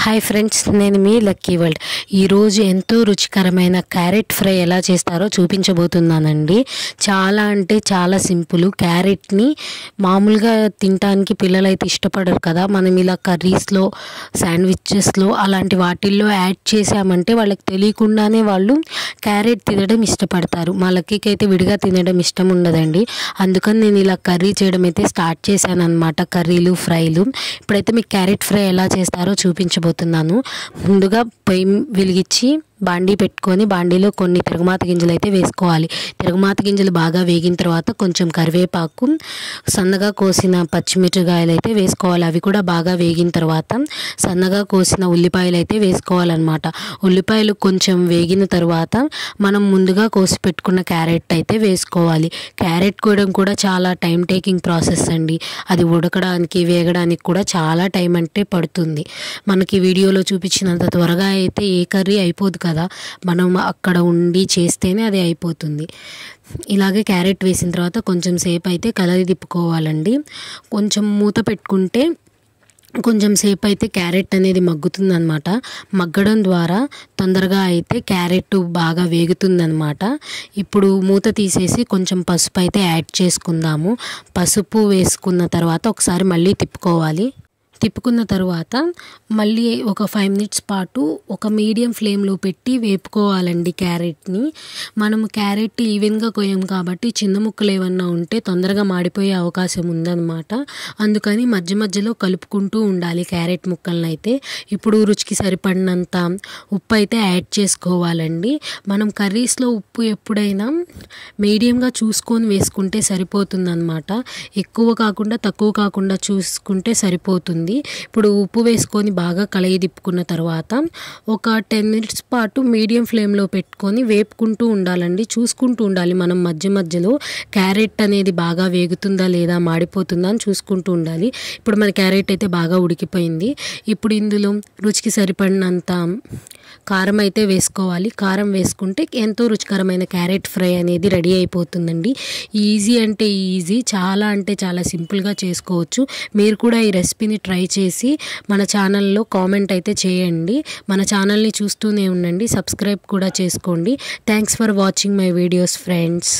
Hi friends, నేను మీ lucky world. ఈరోజు ఎంతో రుచికరమైన క్యారెట్ ఫ్రై ఎలా చేస్తారో చూపించబోతున్నానండి. చాలా అంటే చాలా సింపుల్. క్యారెట్ని మామూలుగా తినడానికి పిల్లలు అయితే ఇష్టపడరు కదా. మనం ఇలా కర్రీస్లో, శాండ్విచెస్లో అలాంటి వాటిల్లో యాడ్ చేసామంటే వాళ్ళకి తెలియకుండానే వాళ్ళు క్యారెట్ తినడం ఇష్టపడతారు. మా లక్కీకి అయితే విడిగా తినడం ఇష్టం ఉండదండి. అందుకని నేను ఇలా కర్రీ చేయడం అయితే స్టార్ట్ చేశాను అనమాట. కర్రీలు, ఫ్రైలు. ఇప్పుడైతే మీకు క్యారెట్ ఫ్రై ఎలా చేస్తారో చూపించబోతున్నాను. ముందుగా పొయ్యి వెలిగించి బాండీ పెట్టుకొని బాండీలో కొన్ని తిరగమాత గింజలు అయితే వేసుకోవాలి. తిరగమాత గింజలు బాగా వేగిన తర్వాత కొంచెం కరివేపాకు, సన్నగా కోసిన పచ్చిమిరపకాయలు అయితే వేసుకోవాలి. అవి కూడా బాగా వేగిన తర్వాత సన్నగా కోసిన ఉల్లిపాయలు అయితే వేసుకోవాలన్నమాట. ఉల్లిపాయలు కొంచెం వేగిన తర్వాత మనం ముందుగా కోసి పెట్టుకున్న క్యారెట్ అయితే వేసుకోవాలి. క్యారెట్ కోయడం కూడా చాలా టైం టేకింగ్ ప్రాసెస్ అండి. అది ఉడకడానికి, వేగడానికి కూడా చాలా టైం అంటే పడుతుంది. మనకి వీడియోలో చూపించినంత త్వరగా అయితే ఏ కర్రీ అయిపోదు కదా. మనం అక్కడ ఉండి చేస్తేనే అది అయిపోతుంది. ఇలాగే క్యారెట్ వేసిన తర్వాత కొంచెం సేపు అయితే కలరి తిప్పుకోవాలండి. కొంచెం మూత పెట్టుకుంటే కొంచెం సేపు అయితే క్యారెట్ అనేది మగ్గుతుందనమాట. మగ్గడం ద్వారా తొందరగా అయితే క్యారెట్ బాగా వేగుతుందనమాట. ఇప్పుడు మూత తీసేసి కొంచెం పసుపు అయితే యాడ్ చేసుకుందాము. పసుపు వేసుకున్న తర్వాత ఒకసారి మళ్ళీ తిప్పుకోవాలి. తిప్పుకున్న తర్వాత మళ్ళీ ఒక 5 minutes పాటు ఒక మీడియం ఫ్లేమ్లో పెట్టి వేపుకోవాలండి క్యారెట్ని. మనము క్యారెట్ ఈవెన్గా కోయం కాబట్టి చిన్న ముక్కలు ఏమన్నా ఉంటే తొందరగా మాడిపోయే అవకాశం ఉందన్నమాట. అందుకని మధ్య మధ్యలో కలుపుకుంటూ ఉండాలి క్యారెట్ ముక్కలను అయితే. ఇప్పుడు రుచికి సరిపడినంత ఉప్పు అయితే యాడ్ చేసుకోవాలండి. మనం కర్రీస్లో ఉప్పు ఎప్పుడైనా మీడియంగా చూసుకొని వేసుకుంటే సరిపోతుందన్నమాట. ఎక్కువ కాకుండా తక్కువ కాకుండా చూసుకుంటే సరిపోతుంది. ఇప్పుడు ఉప్పు వేసుకొని బాగా కలయి తిప్పుకున్న తర్వాత ఒక 10 minutes పాటు మీడియం ఫ్లేమ్లో పెట్టుకొని వేపుకుంటూ ఉండాలండి. చూసుకుంటూ ఉండాలి మనం మధ్య మధ్యలో క్యారెట్ అనేది బాగా వేగుతుందా లేదా, మాడిపోతుందా అని చూసుకుంటూ ఉండాలి. ఇప్పుడు మన క్యారెట్ అయితే బాగా ఉడికిపోయింది. ఇప్పుడు ఇందులో రుచికి సరిపడినంత కారం అయితే వేసుకోవాలి. కారం వేసుకుంటే ఎంతో రుచికరమైన క్యారెట్ ఫ్రై అనేది రెడీ అయిపోతుందండి. ఈజీ అంటే ఈజీ, చాలా అంటే చాలా సింపుల్గా చేసుకోవచ్చు. మీరు కూడా ఈ రెసిపీని ట్రై చేసి మన ఛానల్లో కామెంట్ అయితే చేయండి. మన ఛానల్ని చూస్తూనే ఉండండి. సబ్స్క్రైబ్ కూడా చేసుకోండి. Thanks for watching my videos friends.